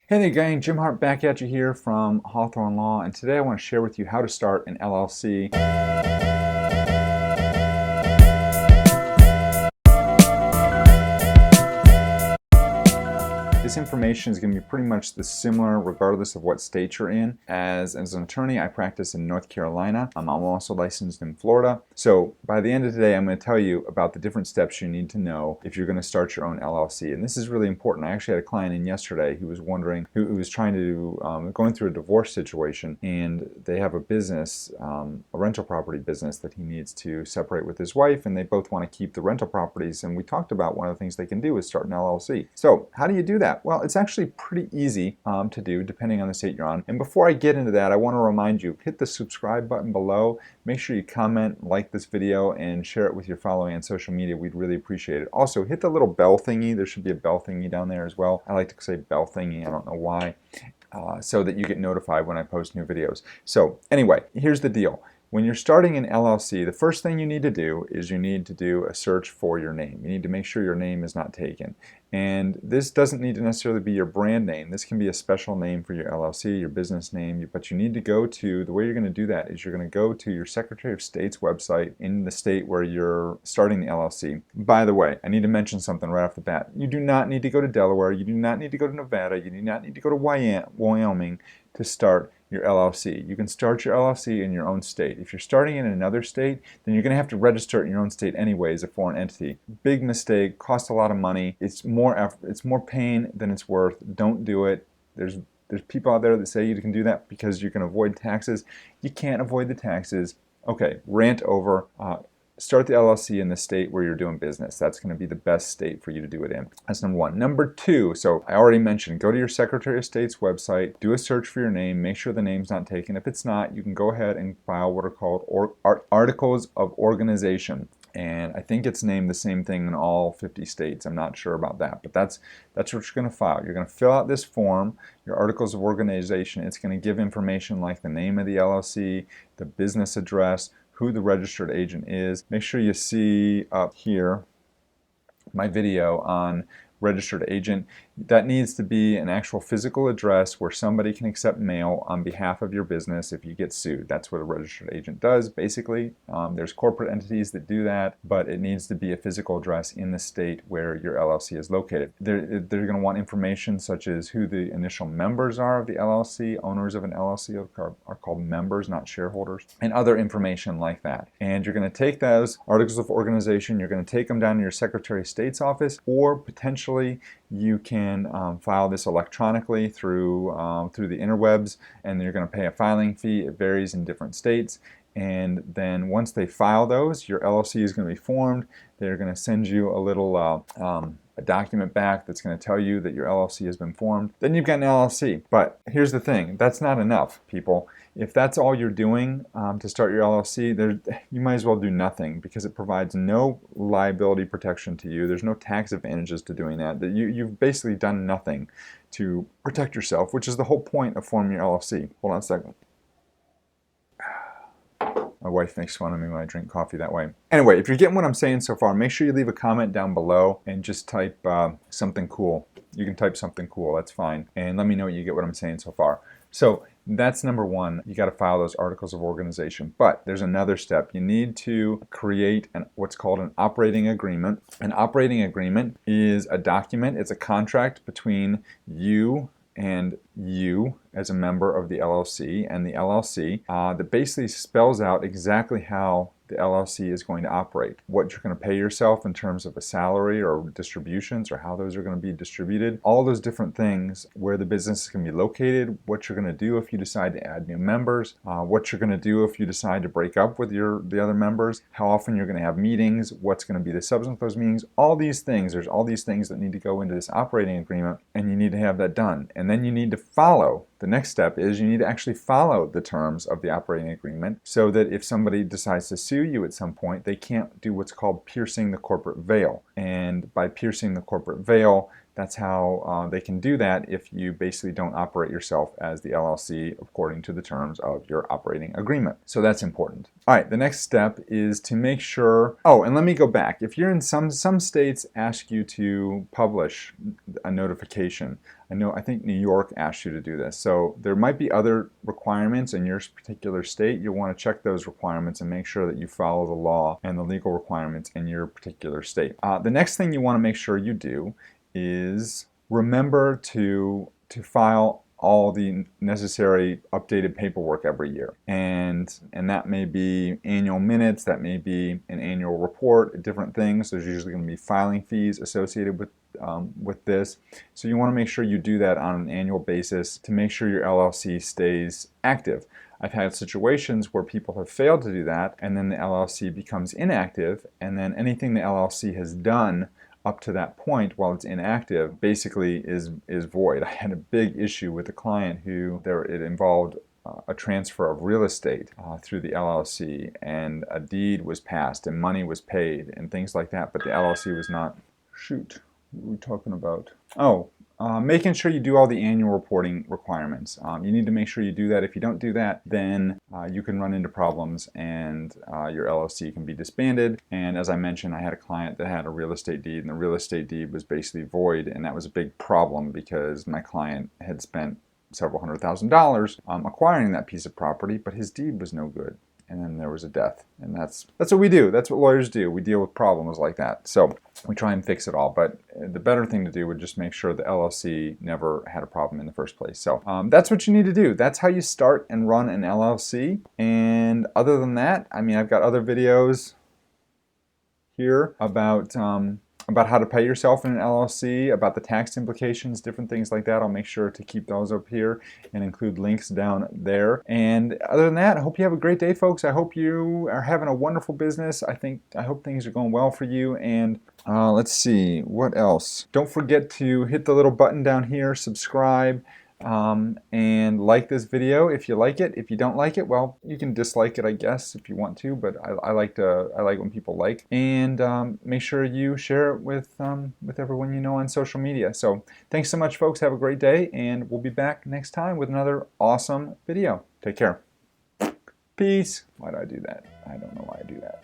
Hey there gang, Jim Hart back at you here from Hawthorne Law, and today I want to share with you how to start an LLC. This information is going to be pretty much the similar regardless of what state you're in. As an attorney, I practice in North Carolina. I'm also licensed in Florida. So by the end of today, I'm going to tell you about the different steps you need to know if you're going to start your own LLC. And this is really important. I actually had a client in yesterday who was wondering, who was trying to, going through a divorce situation, and they have a business, a rental property business that he needs to separate with his wife, and they both want to keep the rental properties. And we talked about one of the things they can do is start an LLC. So how do you do that? Well, it's actually pretty easy to do depending on the state you're on. And before I get into that, I want to remind you, hit the subscribe button below. Make sure you comment, like this video, and share it with your following on social media. We'd really appreciate it. Also, hit the little bell thingy. There should be a bell thingy down there as well. I like to say bell thingy. I don't know why. So that you get notified when I post new videos. So anyway, here's the deal. When you're starting an LLC, the first thing you need to do is you need to do a search for your name. You need to make sure your name is not taken. And this doesn't need to necessarily be your brand name. This can be a special name for your LLC, your business name, but you need to go to, the way you're going to do that is you're going to go to your Secretary of State's website in the state where you're starting the LLC. By the way, I need to mention something right off the bat. You do not need to go to Delaware, you do not need to go to Nevada, you do not need to go to Wyoming to start your LLC. You can start your LLC in your own state. If you're starting in another state, then you're going to have to register it in your own state anyway as a foreign entity. Big mistake, costs a lot of money. It's more effort, it's more pain than it's worth. Don't do it. There's people out there that say you can do that because you can avoid taxes. You can't avoid the taxes. Okay, rant over. Start the LLC in the state where you're doing business. That's going to be the best state for you to do it in. That's number one. Number two, so I already mentioned, go to your Secretary of State's website, do a search for your name, make sure the name's not taken. If it's not, you can go ahead and file what are called articles of organization. And I think it's named the same thing in all 50 states. I'm not sure about that, but that's what you're going to file. You're going to fill out this form, your articles of organization. It's going to give information like the name of the LLC, the business address, who the registered agent is. Make sure you see up here my video on registered agent. That needs to be an actual physical address where somebody can accept mail on behalf of your business if you get sued. That's what a registered agent does, basically. There's corporate entities that do that, but it needs to be a physical address in the state where your LLC is located. They're going to want information such as who the initial members are of the LLC. Owners of an LLC are called members, not shareholders, and other information like that. And you're going to take those articles of organization, you're going to take them down to your Secretary of State's office, or potentially you can file this electronically through the interwebs, and you're going to pay a filing fee. It varies in different states. And then once they file those, your LLC is going to be formed. They're going to send you a little a document back that's going to tell you that your LLC has been formed. Then you've got an LLC. But here's the thing, that's not enough, people. If that's all you're doing to start your LLC, you might as well do nothing, because it provides no liability protection to you. There's no tax advantages to doing that. You've basically done nothing to protect yourself, which is the whole point of forming your LLC. Hold on a second. My wife makes fun of me when I drink coffee that way. Anyway, if you're getting what I'm saying so far, make sure you leave a comment down below and just type something cool. You can type something cool, that's fine. And let me know you get what I'm saying so far. So that's number one. You got to file those articles of organization. But there's another step. You need to create what's called an operating agreement. An operating agreement is a document. It's a contract between you and you as a member of the LLC and the LLC that basically spells out exactly how the LLC is going to operate, what you're going to pay yourself in terms of a salary or distributions, or how those are going to be distributed, all those different things, where the business is going to be located, what you're going to do if you decide to add new members, what you're going to do if you decide to break up with the other members, how often you're going to have meetings, what's going to be the substance of those meetings, all these things. There's all these things that need to go into this operating agreement, and you need to have that done. And then you need to follow. The next step is you need to actually follow the terms of the operating agreement, so that if somebody decides to sue you at some point, they can't do what's called piercing the corporate veil. And by piercing the corporate veil, That's how they can do that if you basically don't operate yourself as the LLC according to the terms of your operating agreement. So that's important. All right, the next step is to make sure, oh, and let me go back. If you're in some states ask you to publish a notification. I think New York asks you to do this. So there might be other requirements in your particular state. You'll want to check those requirements and make sure that you follow the law and the legal requirements in your particular state. The next thing you want to make sure you do is remember to file all the necessary updated paperwork every year. And that may be annual minutes, that may be an annual report, different things. There's usually going to be filing fees associated with this. So you want to make sure you do that on an annual basis to make sure your LLC stays active. I've had situations where people have failed to do that, and then the LLC becomes inactive, and then anything the LLC has done up to that point while it's inactive basically is void. I had a big issue with a client who it involved a transfer of real estate through the LLC, and a deed was passed and money was paid and things like that, but the LLC was not, shoot, what were we talking about? Oh, making sure you do all the annual reporting requirements. You need to make sure you do that. If you don't do that, then you can run into problems and your LLC can be disbanded. And as I mentioned, I had a client that had a real estate deed, and the real estate deed was basically void, and that was a big problem because my client had spent several $100,000 acquiring that piece of property, but his deed was no good. And then there was a death, and that's what we do. That's what lawyers do. We deal with problems like that. So we try and fix it all. But the better thing to do would just make sure the LLC never had a problem in the first place. So that's what you need to do. That's how you start and run an LLC. And other than that, I mean, I've got other videos here about how to pay yourself in an LLC, about the tax implications, different things like that. I'll make sure to keep those up here and include links down there. And other than that, I hope you have a great day, folks. I hope you are having a wonderful business. I hope things are going well for you. And let's see, what else? Don't forget to hit the little button down here, subscribe, and like this video if you like it. If you don't like it, well, you can dislike it, I guess, if you want to, but I like when people like. And make sure you share it with everyone you know on social media. So thanks so much, folks. Have a great day, and we'll be back next time with another awesome video. Take care. Peace. Why do I do that? I don't know why I do that.